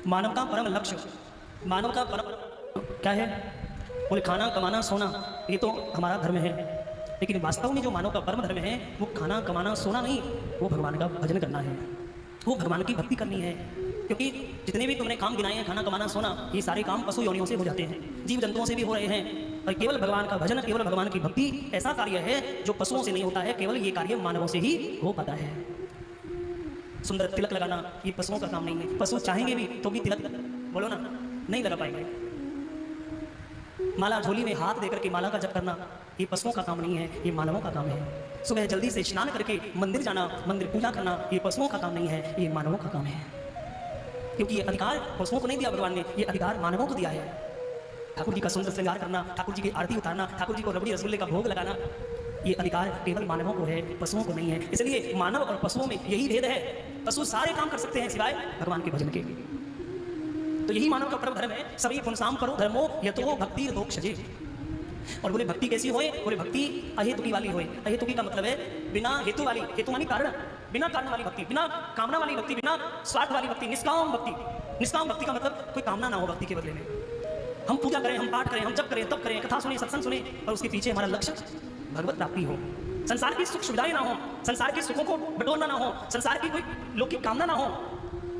मानव का परम लक्ष्य, मानव का परम क्या है? बोले खाना कमाना सोना, ये तो हमारा धर्म है, लेकिन वास्तव में जो मानव का परम धर्म है वो खाना कमाना सोना नहीं, वो भगवान का भजन करना है, वो भगवान की भक्ति करनी है। क्योंकि जितने भी तुमने काम गिनाए हैं, खाना कमाना सोना, ये सारे काम पशु योनियों से हो जाते हैं, जीव जंतुओं से भी हो रहे हैं। और केवल भगवान का भजन, केवल भगवान की भक्ति ऐसा कार्य है जो पशुओं से नहीं होता है, केवल ये कार्य मानवों से ही हो पाता है। सुंदर तिलक लगाना ये पशुओं का काम नहीं है, पशु चाहेंगे भी तो भी तिलक बोलो ना नहीं लगा पाएंगे। माला झोली में हाथ देकर के माला का जप करना ये पशुओं का काम नहीं है, ये मानवों का काम है। सुबह जल्दी से स्नान करके मंदिर जाना, मंदिर पूजा करना ये पशुओं का काम नहीं है, ये मानवों का काम है। क्योंकि ये अधिकार पशुओं को नहीं दिया भगवान ने, ये अधिकार मानवों को दिया है। ठाकुर जी का सुंदर श्रृंगार करना, ठाकुर जी की आरती उतारना, ठाकुर जी को रबड़ी रसगुल्ले का भोग लगाना, ये अधिकार केवल मानवों को है, पशुओं को नहीं है। इसलिए मानव और पशुओं में यही भेद है, पशु सारे काम कर सकते हैं सिवाय भगवान के भजन के। तो यही मानव का परम धर्म है। सभी पुंसाम परो धर्मो यतो भक्ति दोक्षजे। और बोले भक्ति कैसी होए? बोले भक्ति अहेतुकी वाली होए। अहेतुकी का मतलब है बिना हेतु वाली, हेतु मानी कारण, बिना कारण वाली भक्ति, बिना कामना वाली भक्ति, बिना स्वार्थ वाली भक्ति, निष्काम भक्ति। निष्काम भक्ति का मतलब कोई कामना ना हो भक्ति के बदले में। हम पूजा करें, हम पाठ करें, हम जप करें, तप करें, कथा सुने, सत्संग सुने, और उसके पीछे हमारा लक्ष्य भगवत प्राप्ति हो। संसार की सुख सुविधाएं ना हो, संसार के सुखों को बटोरना ना हो, संसार की कोई लौकिक कामना ना हो।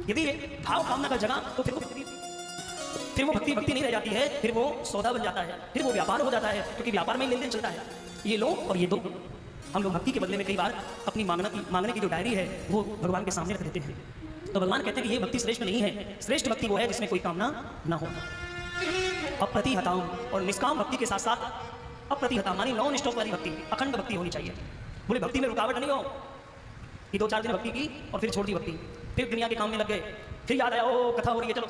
यदि भाव कामना का जगह तो फिर वो भक्ति भक्ति नहीं रह जाती है, फिर वो सौदा बन जाता है, फिर वो व्यापार हो जाता है, क्योंकि व्यापार में लेन देन चलता है। ये लो और ये दो। हम लोग भक्ति के बदले में कई बार अपनी मांगने की जो डायरी है वो भगवान के सामने रख देते हैं। तो भगवान कहते हैं कि ये भक्ति श्रेष्ठ नहीं है। श्रेष्ठ भक्ति वो है जिसमें कोई कामना ना हो। अप्रतिहताम, और निष्काम भक्ति के साथ साथ अप्रतिहता मानी नॉन स्टॉप वाली भक्ति, अखंड भक्ति होनी चाहिए। बोले भक्ति में रुकावट नहीं हो, ये 2-4 दिन भक्ति की और फिर छोड़ दी भक्ति, फिर दुनिया के काम में लग गए, फिर याद आया ओ कथा हो रही है चलो,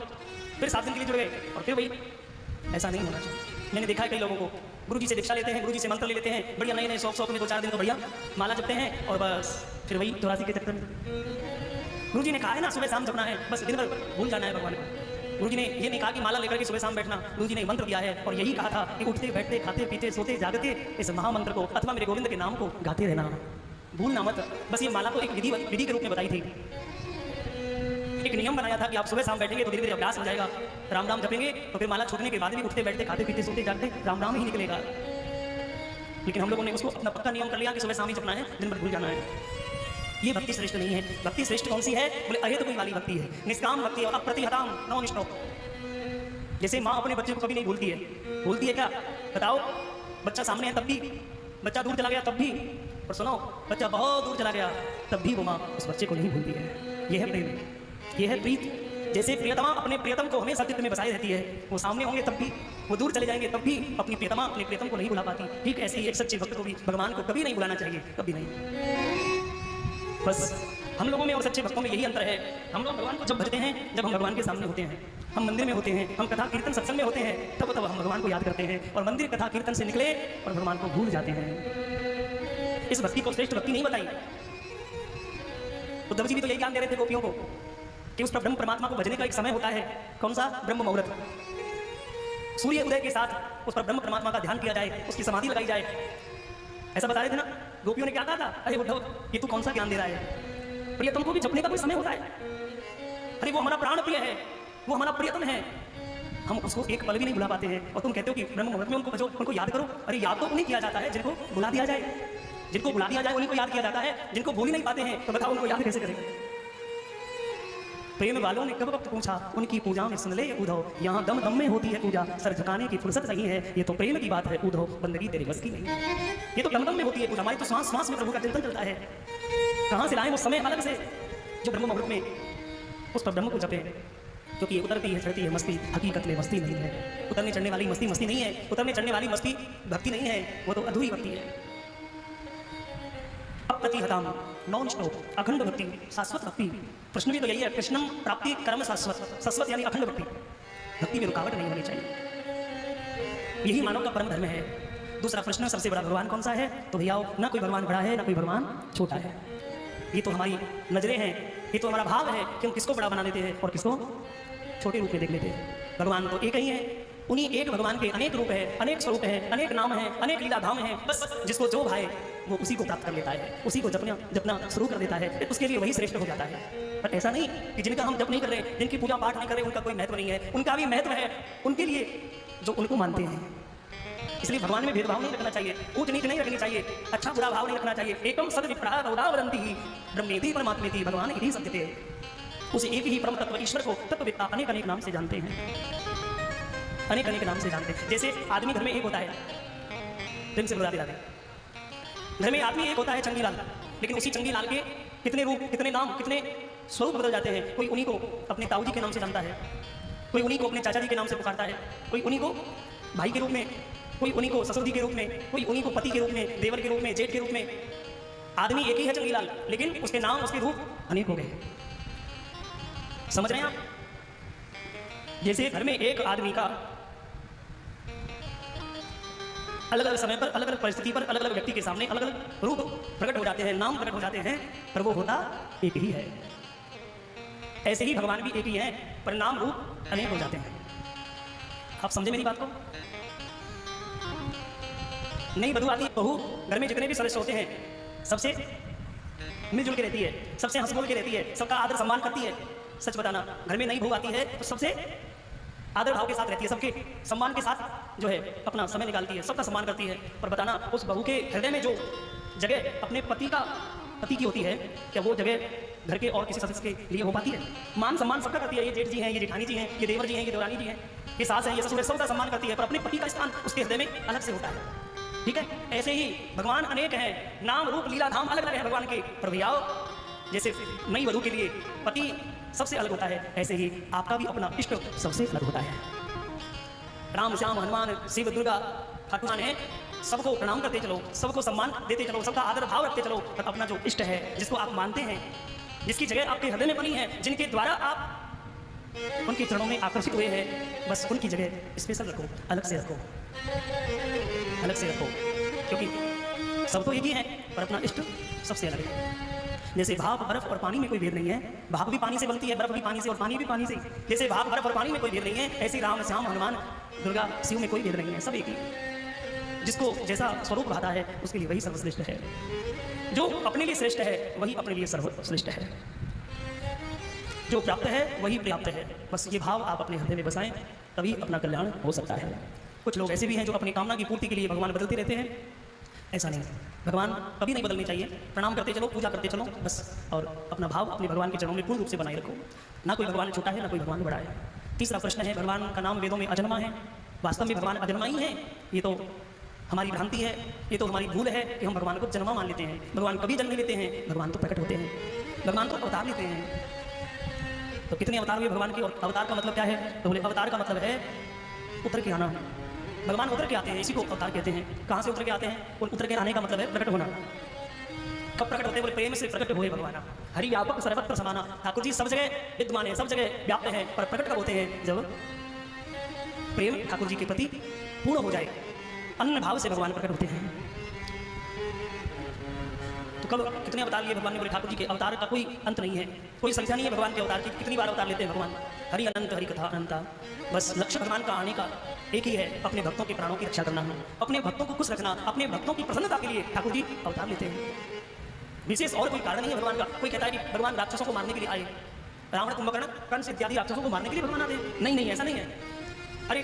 फिर 7 दिन के लिए जुड़ गए और फिर वही। ऐसा नहीं होना चाहिए। मैंने देखा है कई लोगों को गुरुजी से दीक्षा लेते हैं, गुरुजी से मंत्र ले लेते हैं, बढ़िया नए शौक में 2-4 दिन तो बढ़िया माला जपते हैं और बस फिर वही 84 के चक्कर में। गुरुजी ने कहा है ना सुबह शाम जपना है, बस दिन भर भूल जाना है भगवान को। गुरुजी ने ये नहीं कहा कि माला लेकर के सुबह शाम बैठना, गुरुजी ने मंत्र दिया है और यही कहा था कि उठते बैठते खाते पीते सोते जागते इस महामंत्र को अथवा मेरे गोविंद के नाम को गाते रहना, भूलना मत। बस ये माला को एक विधि के रूप में बताई थी, एक नियम बनाया था कि आप सुबह शाम बैठेंगे तो धीरे धीरे अभ्यास हो जाएगा। राम राम जपेंगे तो फिर माला छूटने के बाद भी उठते बैठते खाते पीते सोते जागते राम राम ही निकलेगा। लेकिन हम लोगों ने उसको अपना पक्का नियम कर लिया कि सुबह शाम ही जपना है, दिन भर भूल जाना है। ये भक्ति श्रेष्ठ नहीं है। भक्ति श्रेष्ठ कौन सी है? बोले अहेतुकी वाली भक्ति है, निष्काम भक्ति और अप्रतिहताम नॉन स्टॉप। जैसे माँ अपने बच्चे को कभी नहीं भूलती है। भूलती है क्या? बताओ। बच्चा सामने है तब भी, बच्चा दूर चला गया तब भी, और सुनो बच्चा बहुत दूर चला गया तब भी वो माँ उस बच्चे को नहीं भूलती है। यह है प्रेम, यह है प्रीत। जैसे प्रियतमा अपने प्रियतम को हमेशा चित्त में बसाए रहती है, वो सामने होंगे तब भी, वो दूर चले जाएंगे तब भी अपनी प्रियतमा अपने प्रियतम को नहीं भुला पाती। ठीक ऐसे ही एक सच्चे भक्त को भी भगवान को कभी नहीं भुलाना चाहिए, कभी नहीं। बस हम लोगों में और सच्चे भक्तों में यही अंतर है। हम लोग भगवान को जब भजते हैं जब हम भगवान के सामने होते हैं, हम मंदिर में होते हैं, हम कथा कीर्तन सत्संग में होते हैं, तब हम भगवान को याद करते हैं, और मंदिर कथा कीर्तन से निकले और भगवान को भूल जाते हैं। इस भक्ति को श्रेष्ठ भक्ति नहीं बताई। उद्धव जी भी तो यही ज्ञान दे रहे थे गोपियों को कि उस ब्रह्म परमात्मा को भजने का एक समय होता है। कौन सा? ब्रह्म मुहूर्त। सूर्य उदय के साथ उस पर ब्रह्म परमात्मा का ध्यान किया जाए, उसकी समाधि लगाई जाए, ऐसा बता रहे थे ना। गोपियों ने क्या कहा था? अरे उद्धव ये तू कौन सा ज्ञान दे रहा है? प्रियतम को भी जपने का कोई समय होता है। अरे वो हमारा प्राण प्रिय है, वो हमारा प्रियतम है, हम उसको एक पल भी नहीं भुला पाते हैं। और तुम कहते हो कि ब्रह्म मुहूर्त में उनको भजो, उनको याद करो। अरे याद तो उन्हें किया जाता है जिनको भुला दिया जाए, जिनको भुला दिया जाए उन्हीं को याद किया जाता है। जिनको भूल ही नहीं पाते हैं तो बताओ उनको याद कैसे करें? प्रेम वालों ने कब वक्त पूछा, उनकी पूजा में सुन ले उद्धव, यहाँ दम दम में होती है पूजा, सर झुकाने की फुर्सत नहीं है। ये तो प्रेम की बात है उद्धव, बंदगी तेरे बस की नहीं। ये तो दम दम में होती है पूजा, हमारी तो सांस सांस में प्रभु का चिंतन चलता है। कहाँ से लाएं वो समय अलग से जो ब्रह्म मुहूर्त में उस पर ब्रह्म को जपे, क्योंकि ये उतरती है चढ़ती है मस्ती, हकीकत में मस्ती नहीं है। उतरने चढ़ने वाली मस्ती मस्ती नहीं है, उतरने चढ़ने वाली मस्ती भक्ति नहीं है, वो तो अधूरी भक्ति है। अप्रतिहताम नॉन स्टॉप अखंड भक्ति, शाश्वत भक्ति। प्रश्न भी तो यही है, कृष्णम प्राप्ति कर्म शाश्वत। शाश्वत यानी अखंड भक्ति, भक्ति में रुकावट नहीं होनी चाहिए। यही मानव का परम धर्म है। दूसरा प्रश्न, सबसे बड़ा भगवान कौन सा है? तो भैया ना कोई भगवान बड़ा है ना कोई भगवान छोटा है। ये तो हमारी नजरें हैं, ये तो हमारा भाव है कि हम किसको बड़ा बना देते हैं और किसको छोटे रूप में देख लेते हैं। भगवान तो एक ही है, उन्हीं एक भगवान के अनेक रूप है, अनेक स्वरूप है, अनेक नाम है, अनेक लीला धाम है। बस जिसको जो भाए वो उसी को प्राप्त कर लेता है, उसी को जपना शुरू कर देता है, उसके लिए वही श्रेष्ठ हो जाता है। पर ऐसा नहीं कि जिनका हम जप नहीं कर रहे, जिनकी पूजा पाठ नहीं कर रहे, उनका कोई महत्व नहीं है। उनका भी महत्व है, उनके लिए जो उनको मानते हैं। इसलिए भगवान में भेदभाव नहीं रखना चाहिए, ऊंच नीच नहीं रखनी चाहिए, अच्छा बुरा भाव नहीं रखना चाहिए। एकम सद विप्रा गौरावरंती ब्रह्मेति परमात्मेति, भगवान एक ही सत्य थे। उस एक ही परम तत्व ईश्वर को तत्ववेत्ता अनेक अनेक नाम से जानते हैं, अनेक अनेक नाम से जानते हैं। जैसे आदमी घर में एक होता है, प्रेम से बुला दिलाते, घर में आदमी एक होता है चंगीलाल, लेकिन उसी चंगीलाल के कितने रूप, कितने नाम, कितने स्वरूप बदल जाते हैं। कोई उन्हीं को अपने ताऊ जी के नाम से जानता है, कोई उन्हीं को अपने चाचा जी के नाम से पुकारता है, कोई उन्हीं को भाई के रूप में, कोई उन्हीं को ससुर जी के रूप में, कोई उन्हीं को पति के रूप में, देवर के रूप में, जेठ के रूप में। आदमी एक ही है चंगीलाल, लेकिन उसके नाम, उसके रूप अनेक हो गए। समझ रहे हैं आप? जैसे घर में एक आदमी का अलग अलग समय पर, अलग अलग परिस्थिति पर, अलग अलग व्यक्ति के सामने अलग अलग रूप प्रकट हो जाते हैं, नाम प्रकट हो जाते हैं, पर वो होता एक ही है। ऐसे ही भगवान भी एक ही है, पर नाम रूप अनेक हो जाते हैं। आप समझे मेरी बात को? नई बधू आती है, बहू घर में जितने भी सदस्य होते हैं सबसे मिलजुल के रहती है, सबसे हंस बोल के रहती है, सबका आदर सम्मान करती है। सच बताना, घर में नई बहू आती है तो सबसे आदर भाव के साथ रहती है, सबके सम्मान के साथ जो है अपना समय निकालती है, सबका सम्मान करती है। पर बताना, उस बहू के हृदय में जो जगह अपने पति की होती है, क्या वो जगह घर के और किसी सदस्य के लिए हो पाती है? मान सम्मान सबका करती है, ये जेठ जी हैं, ये जेठानी जी हैं, ये देवर जी हैं, ये देवरानी जी हैं, ये सास है, ये ससुर है, सबका सम्मान करती है, पर अपने पति का स्थान उसके हृदय में अलग से होता है। ठीक है? ऐसे ही भगवान अनेक हैं, नाम रूप लीला धाम अलग अलग है भगवान के। पर भैया, जैसे नई वधू के लिए पति सबसे अलग होता है, ऐसे ही आपका भी अपना इष्ट सबसे अलग होता है। राम श्याम हनुमान शिव दुर्गा ठाकुर है, सबको प्रणाम करते चलो, सबको सम्मान देते चलो, सबका आदर भाव रखते चलो। पर अपना जो इष्ट है, जिसको आप मानते हैं, जिसकी जगह आपके हृदय में बनी है, जिनके द्वारा आप उनके चरणों में आकर्षित हुए हैं, बस उनकी जगह स्पेशल रखो, अलग से रखो, अलग से रखो। क्योंकि सब तो एक ही है, पर अपना इष्ट सबसे अलग है। जैसे भाप, बर्फ और पानी में कोई भेद नहीं है, भाप भी पानी से बनती है, बर्फ भी पानी से और पानी भी पानी से। जैसे भाप, बर्फ और पानी में कोई भेद नहीं है, ऐसे राम श्याम हनुमान दुर्गा शिव में कोई भेद नहीं है, सब एक ही। जिसको जैसा स्वरूप भाता है उसके लिए वही सर्वश्रेष्ठ है, जो अपने लिए श्रेष्ठ है वही अपने लिए सर्वश्रेष्ठ है, जो प्राप्त है वही पर्याप्त है। बस ये भाव आप अपने हृदय में बसाएं, तभी अपना कल्याण हो सकता है। कुछ लोग ऐसे भी हैं जो अपनी कामना की पूर्ति के लिए भगवान बदलते रहते हैं, ऐसा नहीं, भगवान कभी नहीं बदलने चाहिए। प्रणाम करते चलो, पूजा करते चलो बस, और अपना भाव अपने भगवान के चरणों में पूर्ण रूप से बनाए रखो। ना कोई भगवान छोटा है, ना कोई भगवान बड़ा है। तीसरा प्रश्न है, भगवान का नाम वेदों में अजन्मा है, वास्तव में भगवान अजन्मा ही है? ये तो हमारी भ्रांति है, ये तो हमारी भूल है कि हम भगवान को जन्मा मान लेते हैं। भगवान कभी जन्म लेते हैं, भगवान तो प्रकट होते हैं, भगवान तो अवतार लेते हैं। तो कितने अवतार हुए भगवान के? और अवतार का मतलब क्या है? तो बोले अवतार का मतलब है उतर के आना। भगवान उतर के आते हैं, इसी को अवतार कहते हैं। कहाँ से उतर के आते हैं? और उतर के आने का मतलब है प्रकट होना। कब प्रकट होते हैं? बोले प्रेम से प्रकट हुए भगवान। हरि व्यापक सर्वत्र समाना, ठाकुर जी सब जगह विद्यमान है, सब जगह व्याप्त है। पर प्रकट कब होते हैं? जब प्रेम ठाकुर जी के प्रति पूर्ण हो जाए, अन्य भाव से भगवान प्रकट होते हैं। तो कब कितने अवतार लिए भगवान ने? बोले ठाकुर जी के अवतार का कोई अंत नहीं है, कोई संख्या नहीं है भगवान के अवतार की। कितनी बार अवतार लेते हैं भगवान? हरि अनंत, हरि कथा अनंता। बस लक्ष्य भगवान का आने का एक ही है, अपने भक्तों के प्राणों की रक्षा करना, अपने भक्तों को खुश रखना, अपने भक्तों की प्रसन्नता के लिए ठाकुर जी अवतार लेते हैं। विशेष और कोई कारण नहीं है भगवान का। कोई कहता है कि भगवान राक्षसों को मारने के लिए आए, रावण, कुंभकर्ण, कंस इत्यादि राक्षसों को मारने के लिए भगवान आते हैं। नहीं नहीं, ऐसा नहीं है। अरे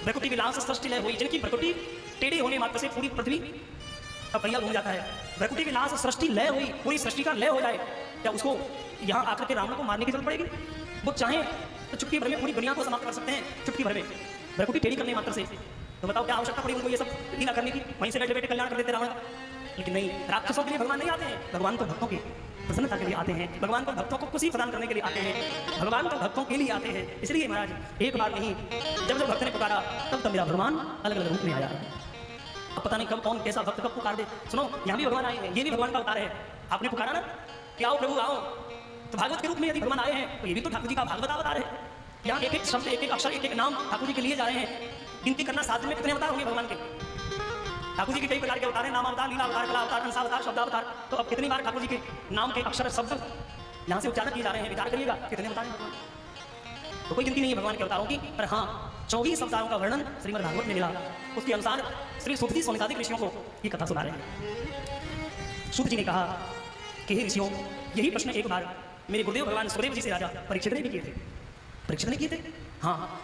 प्रकृति विलास सृष्टि लय हुई, जिनकी प्रकृति टेढ़ी होने मात्र से पूरी पृथ्वी का पहिया घूम जाता है। प्रकृति विलास सृष्टि लय हुई, पूरी सृष्टि का लय हो जाए, क्या उसको यहाँ आकर के रावण को मारने की जरूरत पड़ेगी? वो चाहे तो चुटकी भर में पूरी दुनिया को समाप्त कर सकते हैं, चुटकी भर में, प्रकृति टेढ़ी करने मात्र से। तो बताओ क्या आवश्यकता पड़ी उनको ये सब लीला करने की? वहीं से बैठे बैठे कल्याण कर देते रावण का। लेकिन नहीं, राक्षसों के लिए भगवान नहीं आते हैं, भगवान तो भक्तों की प्रसन्नता के लिए आते हैं, भगवान तो भक्तों को खुशी प्रदान करने के लिए आते हैं, भगवान तो भक्तों के लिए आते हैं। इसलिए महाराज एक बार नहीं, जब जब भक्त ने पुकारा तब मेरा भगवान अलग अलग रूप में आया। अब पता नहीं कब कौन कैसा भक्त कब पुकार दे। सुनो, यहाँ भी भगवान आए हैं, ये भी भगवान का अवतार है। आपने पुकारा ना कि आओ प्रभु आओ, तो भागवत के रूप में यदि भगवान आए हैं तो ये भी तो ठाकुर जी का भागवत अवतार है। यहाँ एक एक शब्द, एक एक अक्षर, एक एक नाम ठाकुर जी के लिए जा रहे हैं। गिनती करना साथ में कितने अवतार होंगे भगवान के? ठाकुर जी के कई प्रकार के अवतार हैं, नाम अवतार, लीला अवतार, कला अवतार, अंशावतार, शब्दावतार। तो अब कितनी बार ठाकुर जी के नाम के अक्षर शब्द यहाँ से उच्चारण किए जा रहे हैं? विचार करिएगा कितने अवतार हैं भगवान। तो कोई गिनती नहीं है भगवान के अवतारों की। पर हाँ, 24 अवतारों का वर्णन श्रीमद् भागवत में मिला। उसके अनुसार श्री सुखजी सौनकादिक ऋषियों को ये कथा सुना रहे हैं। सूत जी ने कहा कि हे ऋषियों, यही प्रश्न एक बार मेरे गुरुदेव भगवान सुखदेव जी से राजा परीक्षित ने भी किए थे। परीक्षित ने किए थे? हाँ।